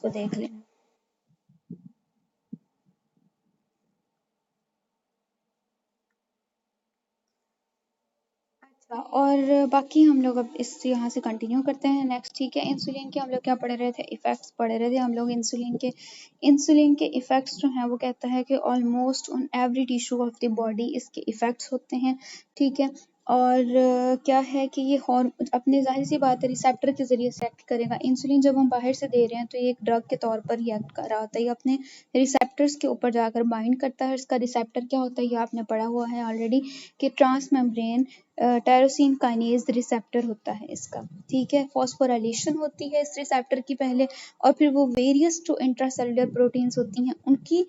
तो देख लेना। अच्छा, और बाकी हम लोग अब इस यहाँ से कंटिन्यू करते हैं नेक्स्ट। ठीक है, इंसुलिन के हम लोग क्या पढ़ रहे थे, इफेक्ट्स पढ़ रहे थे हम लोग इंसुलिन के इफेक्ट्स जो हैं वो कहता है कि almost on every tissue of the body इसके इफेक्ट्स होते हैं। ठीक है, और क्या है कि ये अपने जाहिर सी बात है रिसेप्टर के जरिए से एक्ट करेगा। इंसुलिन जब हम बाहर से दे रहे हैं तो ये एक ड्रग के तौर पर ही एक्ट कर रहा होता है, ये अपने रिसेप्टर्स के ऊपर जाकर बाइंड करता है। इसका रिसेप्टर क्या होता है ये आपने पढ़ा हुआ है ऑलरेडी कि transmembrane tyrosine kinase receptor होता है इसका। ठीक है, फॉस्फोराइलेशन होती है इस रिसेप्टर की पहले, और फिर वो वेरियस जो इंट्रासेलुलर प्रोटीन्स होती हैं उनकी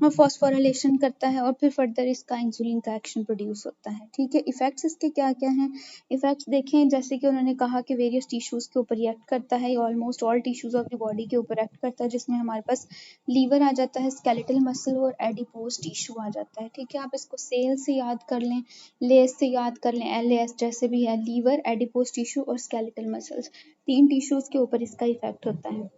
फॉस्फोराइलेशन करता है, और फिर फर्दर इसका इंसुलिन का एक्शन प्रोड्यूस होता है। ठीक है, इफेक्ट्स इसके क्या क्या हैं, इफेक्ट्स देखें, जैसे कि उन्होंने कहा कि वेरियस टिश्यूज के ऊपर रिएक्ट करता है, almost all tissues of the body के ऊपर एक्ट करता है, जिसमें हमारे पास लीवर आ जाता है, स्केलेटल मसल और एडिपोज टिश्यू आ जाता है। ठीक है, आप इसको सेल से याद कर लें, लेस से याद कर लें, LAS जैसे भी है, लीवर, एडिपोज टिश्यू और स्केलेटल मसल्स, 3 टिश्यूज के ऊपर इसका इफेक्ट होता है।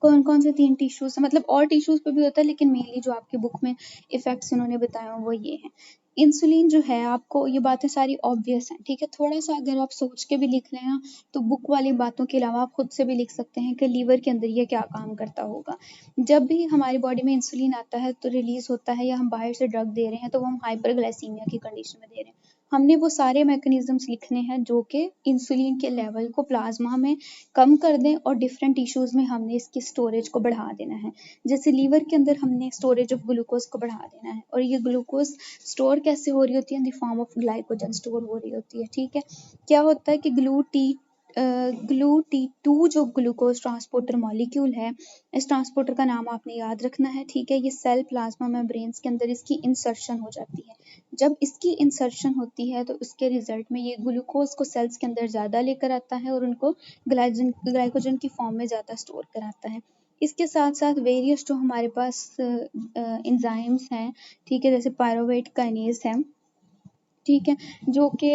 कौन कौन से 3 टिश्यूज है, मतलब और टिश्यूज पे भी होता है, लेकिन मेनली जो आपकी बुक में इफेक्ट्स उन्होंने बताया वो ये है। इंसुलिन जो है, आपको ये बातें सारी ऑब्वियस हैं। ठीक है, थोड़ा सा अगर आप सोच के भी लिख लें ना तो बुक वाली बातों के अलावा आप खुद से भी लिख सकते हैं कि लीवर के अंदर ये क्या काम करता होगा। जब भी हमारी बॉडी में इंसुलिन आता है तो रिलीज होता है, या हम बाहर से ड्रग दे रहे हैं तो वो हम हाइपरग्लाइसीमिया की कंडीशन में दे रहे हैं। हमने वो सारे मैकेनिज्म्स लिखने हैं जो कि इंसुलिन के लेवल को प्लाज्मा में कम कर दें और डिफरेंट टिश्यूज में हमने इसकी स्टोरेज को बढ़ा देना है। जैसे लीवर के अंदर हमने स्टोरेज ऑफ ग्लूकोज को बढ़ा देना है, और ये ग्लूकोज स्टोर कैसे हो रही होती है, in the form of glycogen store हो रही होती है। ठीक है, क्या होता है कि GLUT2 जो ग्लूकोज ट्रांसपोर्टर मॉलिक्यूल है, इस ट्रांसपोर्टर का नाम आपने याद रखना है। ठीक है, ये सेल प्लाज्मा मेम्ब्रेन्स के अंदर इसकी इंसर्शन हो जाती है। जब इसकी इंसर्शन होती है तो उसके रिजल्ट में ये ग्लूकोज को सेल्स के अंदर ज़्यादा लेकर आता है और उनको ग्लाइकोजन की फॉर्म में ज़्यादा स्टोर कराता है। इसके साथ साथ वेरियस जो हमारे पास एंजाइम्स हैं, ठीक है, जैसे पायरोवेट काइनेज है, ठीक है, जो कि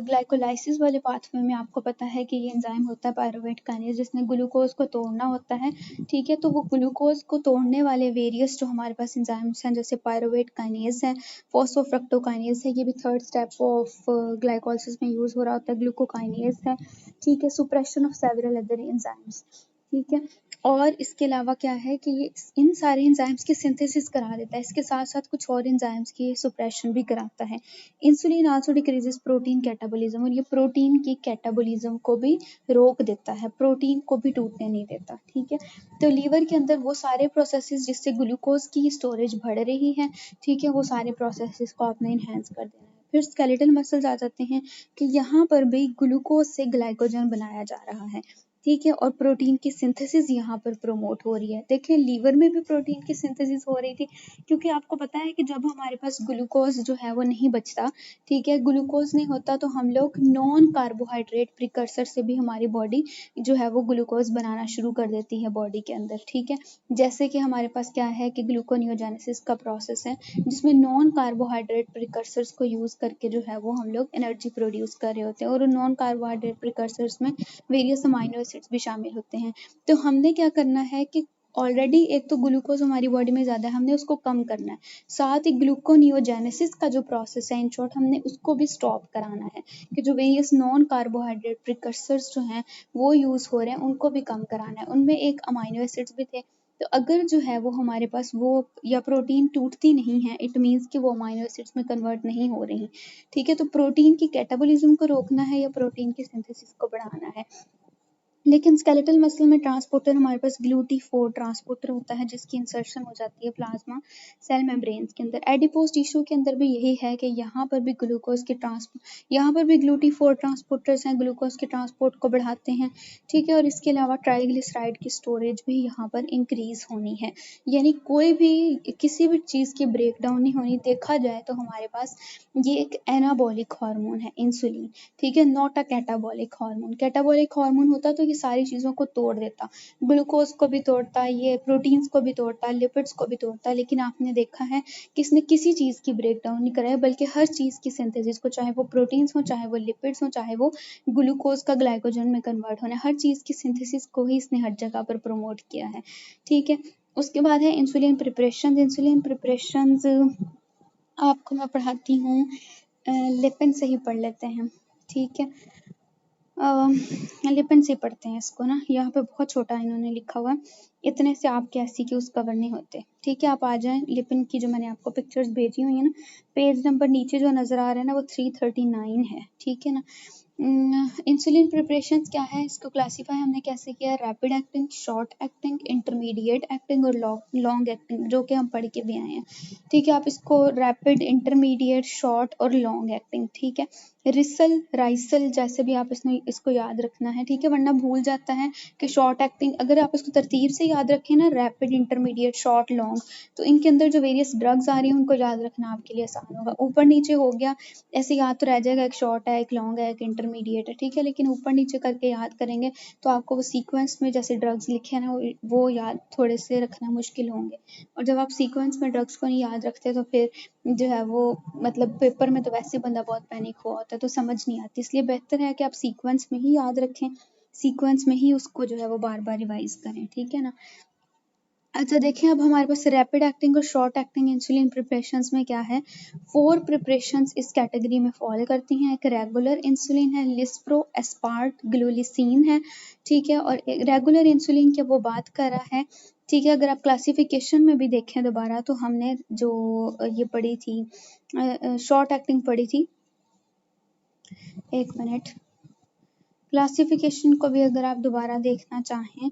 ग्लाइकोलाइसिस वाले पाथवे में आपको पता है कि ये एंजाइम होता है पायरोवेट काइनेज, जिसने ग्लूकोज को तोड़ना होता है। ठीक है, तो वो ग्लूकोज को तोड़ने वाले वेरियस जो हमारे पास एंजाइम्स हैं, जैसे पायरोवेट काइनेज है, फॉस्फोफ्रक्टोकाइनेज है, ये भी थर्ड स्टेप ऑफ ग्लाइकोलाइसिस में यूज हो रहा होता है, ग्लूकोकाइनेज है। ठीक है, सुप्रेशन ऑफ सेवरल अदर एंजाइम्स। ठीक है, और इसके अलावा क्या है कि ये इन सारे एंजाइम्स की सिंथेसिस करा देता है, इसके साथ साथ कुछ और एंजाइम्स की सुप्रेशन भी कराता है। Insulin also decreases protein catabolism, और ये प्रोटीन की कैटाबॉलिज्म को भी रोक देता है, प्रोटीन को भी टूटने नहीं देता। ठीक है, तो लीवर के अंदर वो सारे प्रोसेसेस जिससे ग्लूकोज की स्टोरेज बढ़ रही है, ठीक है, वो सारे प्रोसेसेस को आपने इन्हेंस कर देना है। फिर स्केलेटल मसल्स आ जाते हैं कि यहाँ पर भी ग्लूकोज से ग्लाइकोजन बनाया जा रहा है। ठीक है, और प्रोटीन की सिंथेसिस यहाँ पर प्रमोट हो रही है। देखिए, लीवर में भी प्रोटीन की सिंथेसिस हो रही थी, क्योंकि आपको पता है कि जब हमारे पास ग्लूकोज जो है वो नहीं बचता, ठीक है, ग्लूकोज नहीं होता, तो हम लोग नॉन कार्बोहाइड्रेट प्रिकर्सर से भी हमारी बॉडी जो है वो ग्लूकोज बनाना शुरू कर देती है बॉडी के अंदर। ठीक है, जैसे कि हमारे पास क्या है कि ग्लूकोनियोजेनेसिस का प्रोसेस है, जिसमें नॉन कार्बोहाइड्रेट प्रिकर्सर्स को यूज करके जो है वो हम लोग एनर्जी प्रोड्यूस कर रहे होते हैं, और नॉन कार्बोहाइड्रेट प्रिकर्सर्स में वेरियस अमाइनो एसिड्स भी शामिल होते हैं। तो हमने क्या करना है कि ऑलरेडी एक तो ग्लूकोज हमारी बॉडी में ज़्यादा है, हमने उसको कम करना है, साथ ही ग्लूकोनियोजेनेसिस का जो प्रोसेस है इन शॉर्ट हमने उसको भी स्टॉप कराना है, कि जो वेरियस नॉन कार्बोहाइड्रेट प्रिकर्सर्स जो हैं वो यूज़ हो रहे हैं उनको भी कम कराना है। उनमें एक अमाइनो एसिड्स भी थे, तो अगर जो है वो हमारे पास वो या प्रोटीन टूटती नहीं है, इट मीन्स कि वो अमाइनो एसिड्स में कन्वर्ट नहीं हो रही। ठीक है, तो प्रोटीन की कैटाबॉलिज्म को रोकना है या प्रोटीन की सिंथेसिस को बढ़ाना है। लेकिन स्केलेटल मसल में ट्रांसपोर्टर हमारे पास GLUT4 ट्रांसपोर्टर होता है, जिसकी इंसर्शन हो जाती है प्लाज्मा सेल मेम्ब्रेन्स के अंदर। एडिपोज टिश्यू के अंदर भी यही है कि यहाँ पर भी यहाँ पर भी GLUT4 ट्रांसपोर्टर्स हैं, ग्लूकोज के ट्रांसपोर्ट को बढ़ाते हैं। ठीक है, और इसके अलावा ट्राइग्लिसराइड की स्टोरेज भी यहाँ पर इंक्रीज होनी है, यानी कोई भी किसी भी चीज़ की ब्रेक डाउन नहीं होनी। देखा जाए तो हमारे पास ये एक एनाबॉलिक हार्मोन है इंसुलिन, ठीक है, not a catabolic hormone. Catabolic hormone होता तो ये ये सारी चीज़ों को तोड़ देता, ग्लूकोज को भी तोड़ता, ये प्रोटीन्स को भी तोड़ता, लिपिड्स को भी तोड़ता, लेकिन आपने देखा है कि इसने किसी चीज़ की ब्रेक डाउन नहीं करा है, बल्कि हर चीज़ की सिंथेसिस को, चाहे वो प्रोटीन्स हो, चाहे वो लिपिड्स हो, चाहे वो ग्लूकोज का ग्लाइकोजन में कन्वर्ट होना, हर चीज़ की सिंथेसिस को ही इसने हर जगह पर प्रमोट किया है। ठीक है, उसके बाद है इंसुलिन प्रिपरेशन। इंसुलिन प्रिपरेशन आपको मैं पढ़ाती हूँ, लिपिन से ही पढ़ लेते हैं। ठीक है, लिपिन से पढ़ते हैं इसको ना, यहाँ पे बहुत छोटा इन्होंने लिखा हुआ है, इतने से आपके SCQs कवर नहीं होते। ठीक है, आप आ जाएं, लिपिन की जो मैंने आपको पिक्चर्स भेजी हुई है ना, पेज नंबर नीचे जो नज़र आ रहा है ना वो 339 है। ठीक है ना। इंसुलिन प्रिपरेशंस क्या है, इसको क्लासीफाई हमने कैसे किया, rapid acting, short acting, intermediate acting और लॉन्ग एक्टिंग, जो कि हम पढ़ के भी आए हैं। ठीक है, आप इसको रैपिड, इंटरमीडिएट, शॉर्ट और लॉन्ग एक्टिंग, ठीक है, रिसल, राइसल जैसे भी आप इसको याद रखना है। ठीक है, वरना भूल जाता है कि शॉर्ट एक्टिंग, अगर आप इसको तरतीब से याद रखें ना, रैपिड, इंटरमीडिएट, शॉर्ट, लॉन्ग, तो इनके अंदर जो वेरियस ड्रग्स आ रही हैं उनको याद रखना आपके लिए आसान होगा। ऊपर नीचे हो गया ऐसे याद तो रह जाएगा, एक शॉर्ट है, एक लॉन्ग है, एक इंटरमीडिएट है। ठीक है, लेकिन ऊपर नीचे करके याद करेंगे तो आपको वो सीक्वेंस में जैसे ड्रग्स लिखे हैं ना वो याद थोड़े से रखना मुश्किल होंगे, और जब आप सीक्वेंस में ड्रग्स को नहीं याद रखते तो फिर जो है वो मतलब पेपर में तो वैसे बंदा बहुत पैनिक हुआ होता है तो समझ नहीं आती, इसलिए बेहतर है कि आप सीक्वेंस में ही याद रखें, सीक्वेंस में ही उसको जो है वो बार बार रिवाइज करें। ठीक है ना। अच्छा देखें, अब हमारे पास रैपिड एक्टिंग और शॉर्ट एक्टिंग इंसुलिन प्रिपरेशंस में क्या है, 4 प्रिपरेशंस इस कैटेगरी में फॉल करती हैं। एक रेगुलर इंसुलिन है, लिस्प्रो, एस्पार्ट, ग्लूलिसिन है। ठीक है, और रेगुलर इंसुलिन की वो बात कर रहा है। ठीक है, अगर आप क्लासिफिकेशन में भी देखें दोबारा तो हमने जो ये पढ़ी थी, शॉर्ट एक्टिंग पढ़ी थी, एक मिनट, क्लासिफिकेशन को भी अगर आप दोबारा देखना चाहें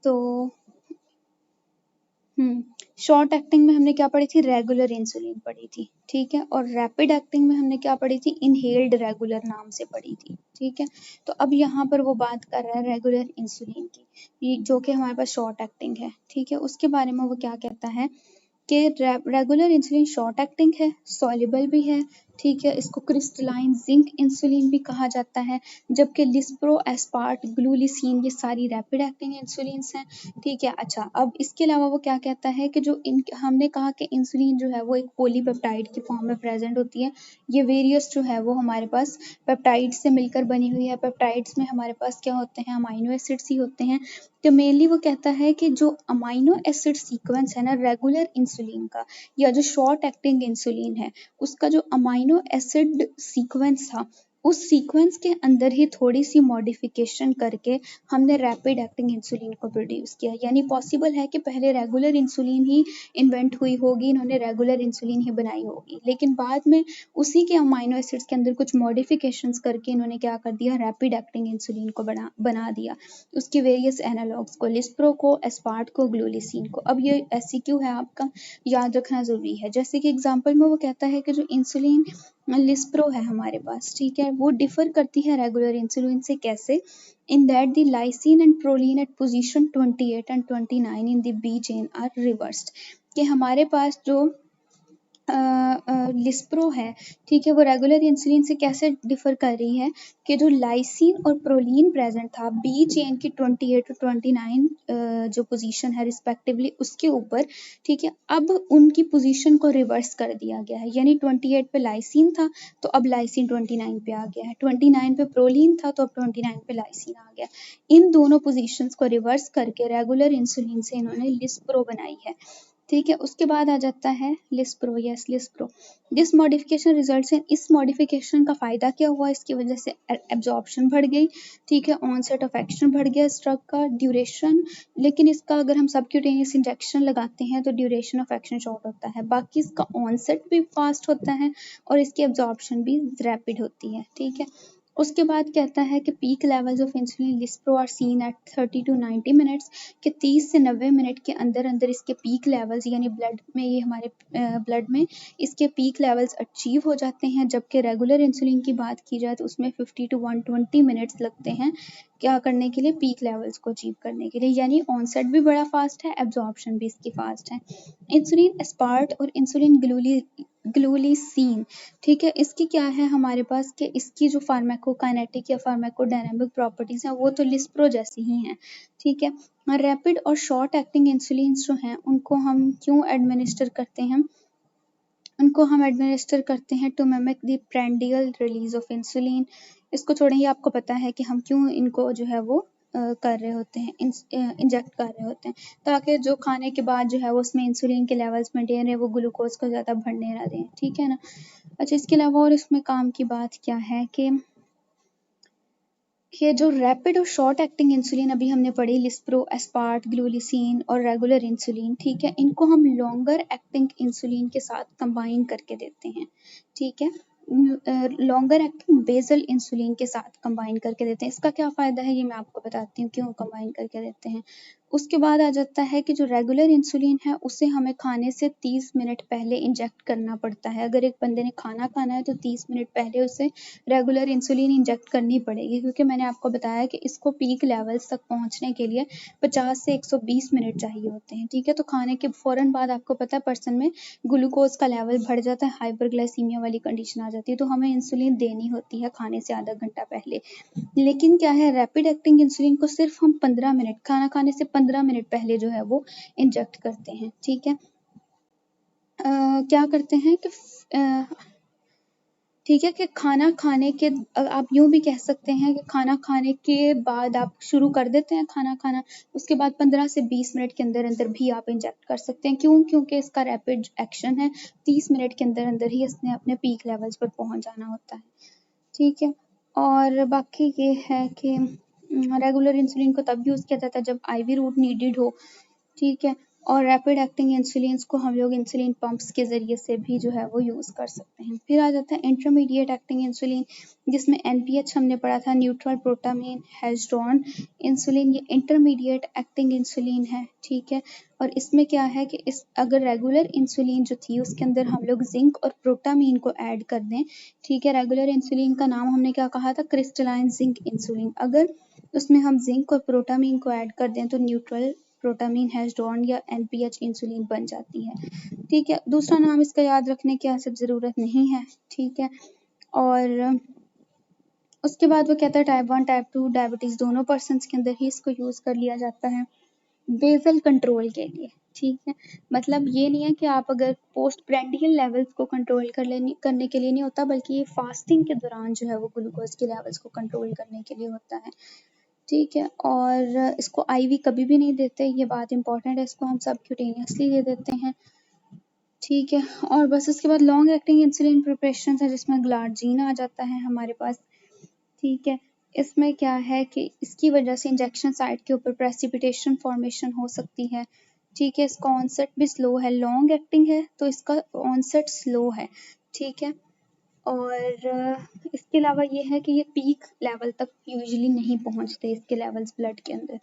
तो शॉर्ट एक्टिंग में हमने क्या पढ़ी थी, रेगुलर इंसुलिन पढ़ी थी। ठीक है, और रैपिड एक्टिंग में हमने क्या पढ़ी थी, इनहेल्ड रेगुलर नाम से पढ़ी थी। ठीक है, तो अब यहाँ पर वो बात कर रहा है रेगुलर इंसुलिन की, जो कि हमारे पास शॉर्ट एक्टिंग है। ठीक है, उसके बारे में वो क्या कहता है कि रेगुलर इंसुलिन शॉर्ट एक्टिंग है, सॉल्युबल भी है। ठीक है, इसको क्रिस्टलाइन जिंक इंसुलिन भी कहा जाता है, जबकि लिस्प्रो, एस्पार्ट, ग्लूलिसिन ये सारी रैपिड एक्टिंग इंसुलिन्स हैं। ठीक है, अच्छा अब इसके अलावा वो क्या कहता है कि जो हमने कहा कि इंसुलिन जो है वो एक पॉलीपेप्टाइड की फॉर्म में प्रेजेंट होती है, ये वेरियस जो है वो हमारे पास पेप्टाइड से मिलकर बनी हुई है। पेप्टाइड्स में हमारे पास क्या होते हैं, अमाइनो एसिड्स ही होते हैं। तो मेनली वो कहता है कि जो अमाइनो एसिड सीक्वेंस है ना रेगुलर इंसुलिन का, या जो शॉर्ट एक्टिंग इंसुलिन है उसका जो अमाइनो एसिड सीक्वेंस था, उस सीक्वेंस के अंदर ही थोड़ी सी मॉडिफिकेशन करके हमने रैपिड एक्टिंग इंसुलिन को प्रोड्यूस किया। यानी पॉसिबल है कि पहले रेगुलर इंसुलिन ही इन्वेंट हुई होगी, इन्होंने रेगुलर इंसुलिन ही बनाई होगी, लेकिन बाद में उसी के अमाइनो एसिड्स के अंदर कुछ मॉडिफिकेशंस करके इन्होंने क्या कर दिया, रैपिड एक्टिंग इंसुलिन को बना दिया, उसकी वेरियस एनालॉग्स को, लिस्प्रो को, एस्पार्ट को, ग्लूलिसिन को। अब ये SCQ है आपका, याद रखना जरूरी है। जैसे कि एग्जांपल में वो कहता है कि जो इंसुलिन लिस्प्रो है हमारे पास, ठीक है, वो डिफर करती है रेगुलर इंसुलिन से, कैसे, in that the lysine and proline at position 28 and 29 in the B chain are reversed, कि हमारे पास जो लिस्प्रो है, ठीक है, वो रेगुलर इंसुलिन से कैसे डिफर कर रही है कि जो लाइसिन और प्रोलीन प्रेजेंट था बी चेन की 28 टू 29 जो पोजीशन है रिस्पेक्टिवली उसके ऊपर, ठीक है, अब उनकी पोजीशन को रिवर्स कर दिया गया है। यानी 28 पे लाइसिन था तो अब लाइसिन 29 पे आ गया है, 29 पे प्रोलीन था तो अब 29 पे लाइसिन आ गया। इन दोनों पोजीशंस को रिवर्स करके रेगुलर इंसुलिन से इन्होंने लिस्प्रो बनाई है। ठीक है, उसके बाद आ जाता है lispro. Yes, lispro, this modification results in, इस मॉडिफिकेशन का फायदा क्या हुआ, इसकी वजह से एब्जॉर्प्शन बढ़ गई। ठीक है, ऑनसेट ऑफ एक्शन बढ़ गया इस ड्रग का, ड्यूरेशन, लेकिन इसका अगर हम सबक्यूटेनियस इंजेक्शन लगाते हैं तो ड्यूरेशन ऑफ एक्शन शॉर्ट होता है, बाकी इसका ऑनसेट भी फास्ट होता है और इसकी एब्जॉर्प्शन भी रैपिड होती है। ठीक है, उसके बाद कहता है कि peak levels of insulin lispro are seen at 30 to 90 minutes, कि 30 से 90 मिनट के अंदर अंदर इसके पीक लेवल्स, यानी ब्लड में, ये हमारे ब्लड में इसके पीक लेवल्स अचीव हो जाते हैं। जबकि रेगुलर इंसुलिन की बात की जाए तो उसमें 50 टू 120 मिनट्स लगते हैं क्या करने के लिए, पीक लेवल्स को अचीव करने के लिए। यानी ऑनसेट भी बड़ा फास्ट है, एब्जॉर्प्शन भी इसकी फास्ट है। इंसुलिन एस्पार्ट और इंसुलिन ग्लूलिसीन, ठीक है। इसकी क्या है हमारे पास कि इसकी जो फार्माकोकाइनेटिक या फार्माकोडायनामिक प्रॉपर्टीज हैं वो तो लिस्प्रो जैसी ही हैं, ठीक है। रैपिड और शॉर्ट एक्टिंग इंसुलिन जो हैं उनको हम क्यों एडमिनिस्टर करते हैं, उनको हम एडमिनिस्टर करते हैं to mimic the prandial release of insulin. इसको छोड़ें, आपको पता है कि हम क्यों इनको जो है वो कर रहे होते हैं, इंजेक्ट कर रहे होते हैं, ताकि जो खाने के बाद जो है वो उसमें इंसुलिन के लेवल्स मेंटेन रहे, वो ग्लूकोज को ज़्यादा बढ़ने ना दें, ठीक है ना। अच्छा, इसके अलावा और इसमें काम की बात क्या है कि ये जो रैपिड और शॉर्ट एक्टिंग इंसुलिन अभी हमने पढ़ी, लिस्प्रो, एस्पार्ट, ग्लूलिसीन और रेगुलर इंसुलिन, ठीक है, इनको हम लॉन्गर एक्टिंग इंसुलिन के साथ कंबाइन करके देते हैं, ठीक है। लॉन्गर एक्टिंग बेसल इंसुलिन के साथ कंबाइन करके देते हैं। इसका क्या फ़ायदा है ये मैं आपको बताती हूँ क्यों कंबाइन करके देते हैं। उसके बाद आ जाता है कि जो रेगुलर इंसुलिन है उसे हमें खाने से 30 मिनट पहले इंजेक्ट करना पड़ता है। अगर एक बंदे ने खाना खाना है तो 30 मिनट पहले उसे रेगुलर इंसुलिन इंजेक्ट करनी पड़ेगी, क्योंकि मैंने आपको बताया कि इसको पीक लेवल्स तक पहुंचने के लिए 50 से 120 मिनट चाहिए होते हैं, ठीक है। तो खाने के फ़ौरन बाद आपको पता है पर्सन में ग्लूकोज का लेवल बढ़ जाता है, हाइपरग्लाइसीमिया वाली कंडीशन आ जाती है, तो हमें इंसुलिन देनी होती है खाने से आधा घंटा पहले। लेकिन क्या है, रैपिड एक्टिंग इंसुलिन को सिर्फ हम 15 मिनट, खाना खाने से 15 मिनट पहले जो है वो इंजेक्ट करते हैं, ठीक है। क्या करते हैं कि ठीक है कि खाना खाने के, आप यूं भी कह सकते हैं कि खाना खाने के बाद आप शुरू कर देते हैं खाना खाना, उसके बाद 15 से 20 मिनट के अंदर अंदर भी आप इंजेक्ट कर सकते हैं। क्यों? क्योंकि इसका रैपिड एक्शन है, 30 मिनट के अंदर अंदर ही इसने अपने पीक लेवल्स पर पहुंच जाना होता है, ठीक है। और बाकी ये है कि रेगुलर इंसुलिन को तब यूज़ किया जाता है जब आईवी रूट नीडेड हो, ठीक है। और रैपिड एक्टिंग इंसुलिन को हम लोग इंसुलिन पंप्स के ज़रिए से भी जो है वो यूज़ कर सकते हैं। फिर आ जाता है इंटरमीडिएट एक्टिंग इंसुलिन, जिसमें एनपीएच हमने पढ़ा था, न्यूट्रल प्रोटामीन हेस्टोन इंसुलिन। ये इंटरमीडिएट एक्टिंग इंसुलिन है, ठीक है। और इसमें क्या है कि इस अगर रेगुलर इंसुलिन जो थी उसके अंदर हम लोग जिंक और प्रोटामीन को ऐड कर दें, ठीक है। रेगुलर इंसुलिन का नाम हमने क्या कहा था, क्रिस्टलाइन जिंक इंसुलिन। अगर उसमें हम जिंक और प्रोटामीन को ऐड कर दें तो न्यूट्रल प्रोटामीन हेस्टोन या एनपीएच इंसुलिन बन जाती है, ठीक है। दूसरा नाम इसका याद रखने की सब ज़रूरत नहीं है, ठीक है। और उसके बाद वो कहता है टाइप 1 टाइप 2 डायबिटीज़ दोनों पर्सन्स के अंदर ही इसको यूज़ कर लिया जाता है बेसल कंट्रोल के लिए, ठीक है। मतलब ये नहीं है कि आप अगर पोस्ट प्रेंडियल लेवल्स को कंट्रोल करने के लिए नहीं होता, बल्कि ये फास्टिंग के दौरान जो है वो ग्लूकोज के लेवल्स को कंट्रोल करने के लिए होता है, ठीक है। और इसको आईवी कभी भी नहीं देते, ये बात इंपॉर्टेंट है, इसको हम सबक्यूटेनियसली दे देते हैं, ठीक है। और बस उसके बाद लॉन्ग एक्टिंग इंसुलिन प्रिपरेशन है जिसमें ग्लार्जीन आ जाता है हमारे पास, ठीक है। इसमें क्या है कि इसकी वजह से इंजेक्शन साइट के ऊपर प्रेसिपिटेशन फॉर्मेशन हो सकती है, ठीक है। इसका ऑनसेट भी स्लो है, लॉन्ग एक्टिंग है तो इसका ऑनसेट स्लो है, ठीक है। और इसके अलावा ये है कि ये पीक लेवल तक यूजुअली नहीं पहुंचते इसके लेवल्स ब्लड के अंदर,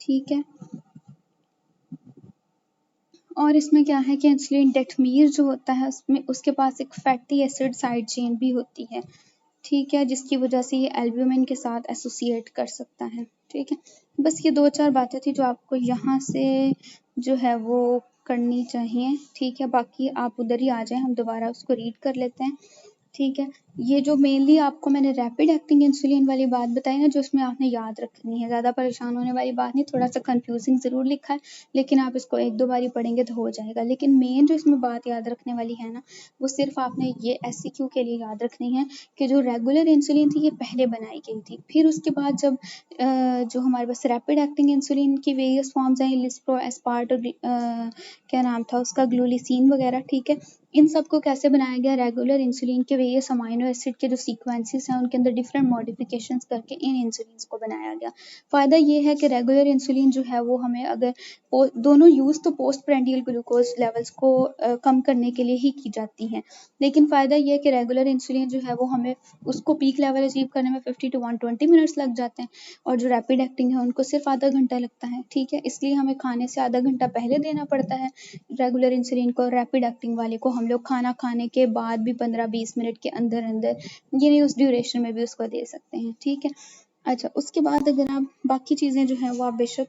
ठीक है। और इसमें क्या है कि इंसुलिन डेक्टमीर जो होता है उसमें उसके पास एक फैटी एसिड साइड चेन भी होती है, ठीक है, जिसकी वजह से ये एल्ब्यूमिन के साथ एसोसिएट कर सकता है, ठीक है। बस ये 2-4 बातें थी जो आपको यहाँ से जो है वो करनी चाहिए, ठीक है। बाकी आप उधर ही आ जाएं, हम दोबारा उसको रीड कर लेते हैं, ठीक है। ये जो मेनली आपको मैंने रैपिड एक्टिंग इंसुलिन वाली बात बताई ना, जो उसमें आपने याद रखनी है, ज़्यादा परेशान होने वाली बात नहीं, थोड़ा सा कंफ्यूजिंग ज़रूर लिखा है लेकिन आप इसको 1-2 बारी पढ़ेंगे तो हो जाएगा। लेकिन मेन जो इसमें बात याद रखने वाली है ना, वो सिर्फ आपने ये एससीक्यू के लिए याद रखनी है कि जो रेगुलर इंसुलिन थी ये पहले बनाई गई थी, फिर उसके बाद जब जो हमारे पास रैपिड एक्टिंग इंसुलिन की वेरियस फॉर्म्स हैं, लिस्प्रो, एस्पार्ट और क्या नाम था उसका, ग्लूलिसीन वगैरह, ठीक है। इन सब को कैसे बनाया गया, रेगुलर इंसुलिन के वेरियस अमाइनो एसिड के जो सीक्वेंसेस हैं उनके अंदर डिफरेंट मॉडिफिकेशंस करके इन इंसुलिन को बनाया गया। फ़ायदा ये है कि रेगुलर इंसुलिन जो है वो हमें अगर दोनों यूज़ तो पोस्ट प्रेंडियल ग्लूकोज लेवल्स को कम करने के लिए ही की जाती हैं, लेकिन फ़ायदा ये है कि रेगुलर इंसुलिन जो है वो हमें उसको पीक लेवल अचीव करने में 50 to 120 मिनट्स लग जाते हैं, और जो रैपिड एक्टिंग है उनको सिर्फ आधा घंटा लगता है, ठीक है। इसलिए हमें खाने से आधा घंटा पहले देना पड़ता है रेगुलर इंसुलिन को, रैपिड एक्टिंग वाले को हम लोग खाना खाने के बाद भी 15-20 मिनट के अंदर अंदर, यानी उस ड्यूरेशन में भी उसको दे सकते हैं, ठीक है। अच्छा, उसके बाद अगर आप बाकी चीज़ें जो हैं वो आप बेशक